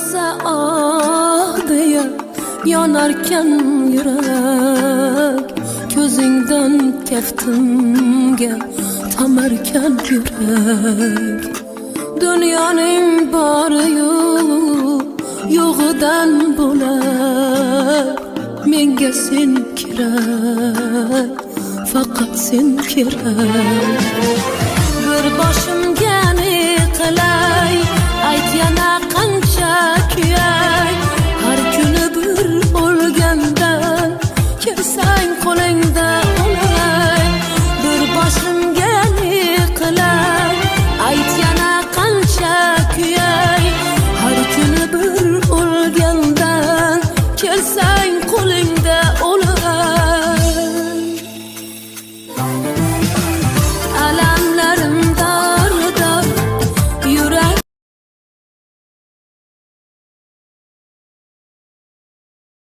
bo'lsa diye yonarkan yurak, ko'zingdan kaftimga tamarkan yurak. Dunyoning bori-yu yo'g'idan bo'lar, menga sen kerak, faqat sen kerak. Bir boshim